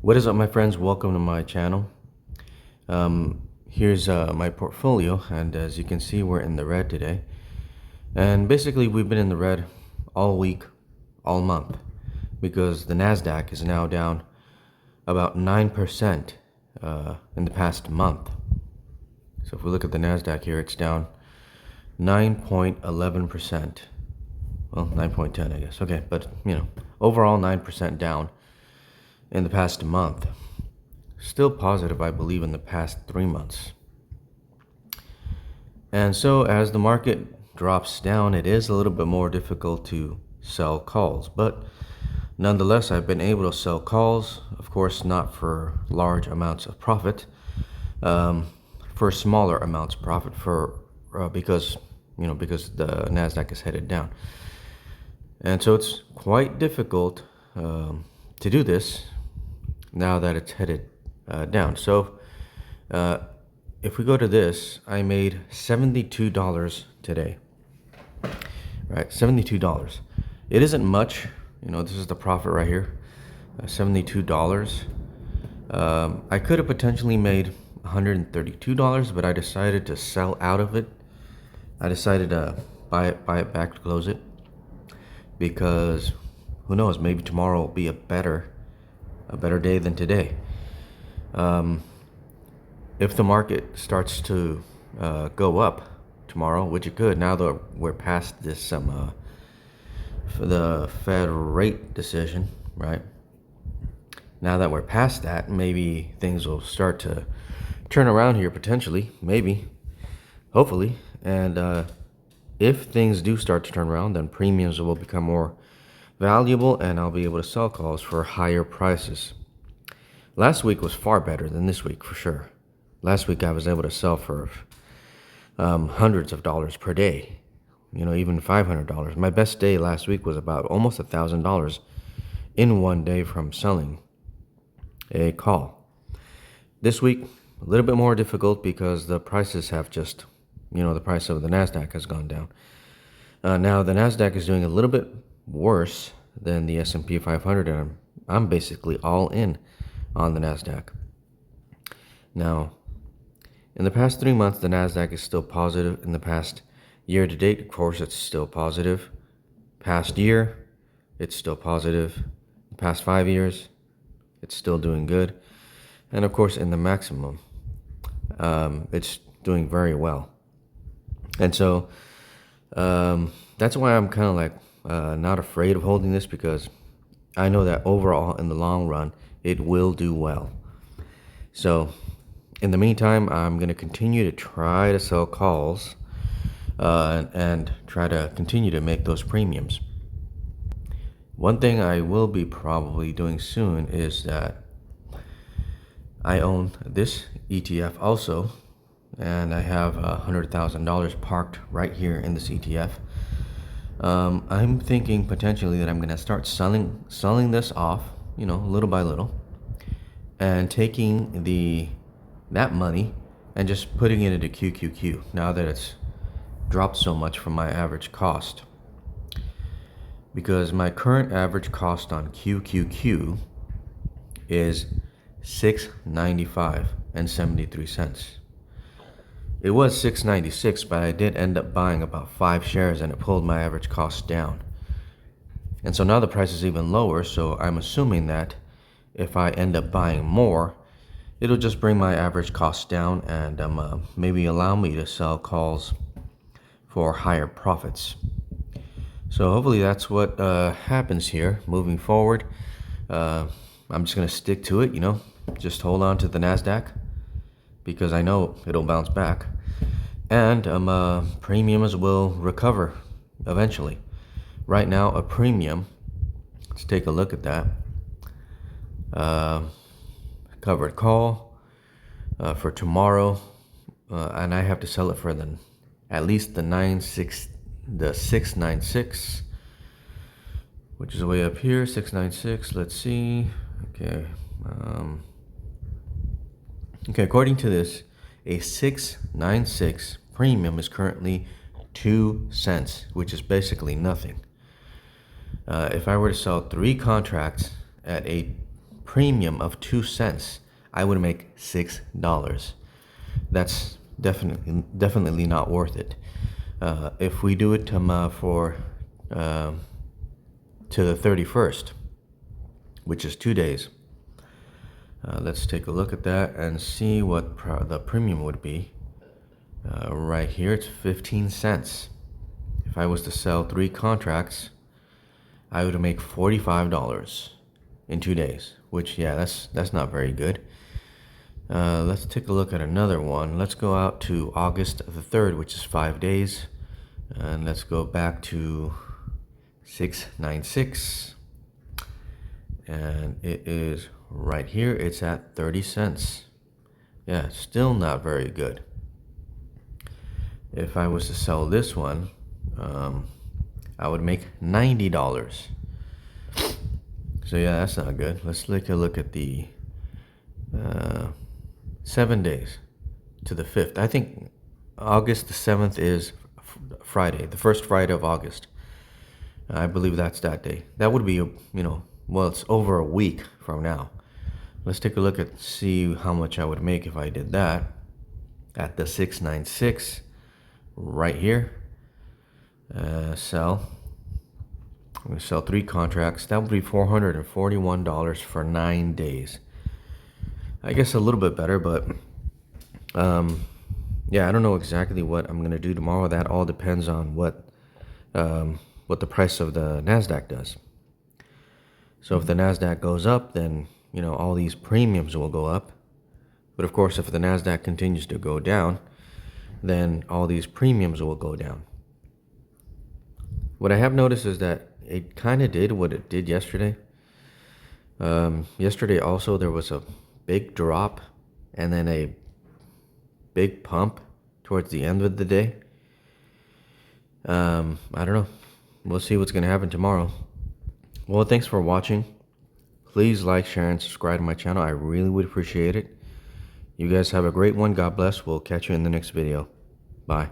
What is up, my friends? Welcome to my channel. Here's my portfolio, and as you can see, we're in the red today. And basically, we've been in the red all week, all month, because the Nasdaq is now down about 9% in the past month. So if we look at the Nasdaq here, it's down 9.11%. Well, 9.10, I guess. Okay, but overall 9% down in the past month. Still positive, I believe, in the past 3 months. And so as the market drops down, it is a little bit more difficult to sell calls, but nonetheless, I've been able to sell calls, of course, not for large amounts of profit, for smaller amounts of profit because the Nasdaq is headed down. And so it's quite difficult to do this now that it's headed down. So if we go to this, I made $72 today, right? $72. It isn't much, this is the profit right here, $72. I could have potentially made $132, but I decided to sell out of it. I decided to buy it back to close it, because who knows, maybe tomorrow will be a better day than today. If the market starts to go up tomorrow, which it could, now that we're past this the Fed rate decision, right? Now that we're past that, maybe things will start to turn around here potentially, maybe, hopefully. And if things do start to turn around, then premiums will become more valuable, and I'll be able to sell calls for higher prices. Last week was far better than this week, for sure. Last week I was able to sell for hundreds of dollars per day, even $500. My best day last week was about almost $1,000 in one day from selling a call. This week, a little bit more difficult because the prices have just, the price of the Nasdaq has gone down. Now the Nasdaq is doing a little bit worse than the S&P 500, and I'm basically all in on the Nasdaq. Now, in the past 3 months, the Nasdaq is still positive. In the past year to date, of course, it's still positive. Past year, it's still positive. The past 5 years, it's still doing good. And of course, in the maximum, it's doing very well. And so that's why I'm kind of like not afraid of holding this, because I know that overall, in the long run, it will do well. So in the meantime, I'm going to continue to try to sell calls and try to continue to make those premiums. One thing I will be probably doing soon is that I own this ETF also, and I have $100,000 parked right here in this ETF. I'm thinking potentially that I'm going to start selling this off, little by little, and taking that money and just putting it into QQQ now that it's dropped so much from my average cost. Because my current average cost on QQQ is $6.95.73. It was $6.96, but I did end up buying about 5 shares, and it pulled my average cost down. And so now the price is even lower, so I'm assuming that if I end up buying more, it'll just bring my average cost down, and maybe allow me to sell calls for higher profits. So hopefully that's what happens here moving forward. I'm just going to stick to it, just hold on to the Nasdaq, because I know it'll bounce back, and premiums will recover eventually. Right now, a premium, let's take a look at that. Covered call for tomorrow, and I have to sell it for at least the 696, which is way up here. 696. Let's see. Okay. According to this, a 696 premium is currently 2 cents, which is basically nothing. If I were to sell 3 contracts at a premium of 2 cents, I would make $6. That's definitely not worth it. If we do it to the 31st, which is 2 days, let's take a look at that and see what the premium would be. Right here, it's 15 cents. If I was to sell 3 contracts, I would make $45 in 2 days, which, yeah, that's not very good. Let's take a look at another one. Let's go out to August the 3rd, which is 5 days. And let's go back to 696. And it is right here. It's at 30 cents. Yeah, still not very good. If I was to sell this one, I would make $90. So yeah, that's not good. Let's take a look at the 7 days to the 5th. I think August the 7th is Friday, the first Friday of August. I believe that's that day. That would be, well, it's over a week from now. Let's take a look at see how much I would make if I did that at the 696 right here. Sell. I'm going to sell 3 contracts. That would be $441 for 9 days. I guess a little bit better, but yeah, I don't know exactly what I'm going to do tomorrow. That all depends on what the price of the Nasdaq does. So if the Nasdaq goes up, then all these premiums will go up. But of course, if the Nasdaq continues to go down, then all these premiums will go down. What I have noticed is that it kind of did what it did yesterday. Yesterday also there was a big drop and then a big pump towards the end of the day. I don't know. We'll see what's going to happen tomorrow. Well, thanks for watching. Please like, share, and subscribe to my channel. I really would appreciate it. You guys have a great one. God bless. We'll catch you in the next video. Bye.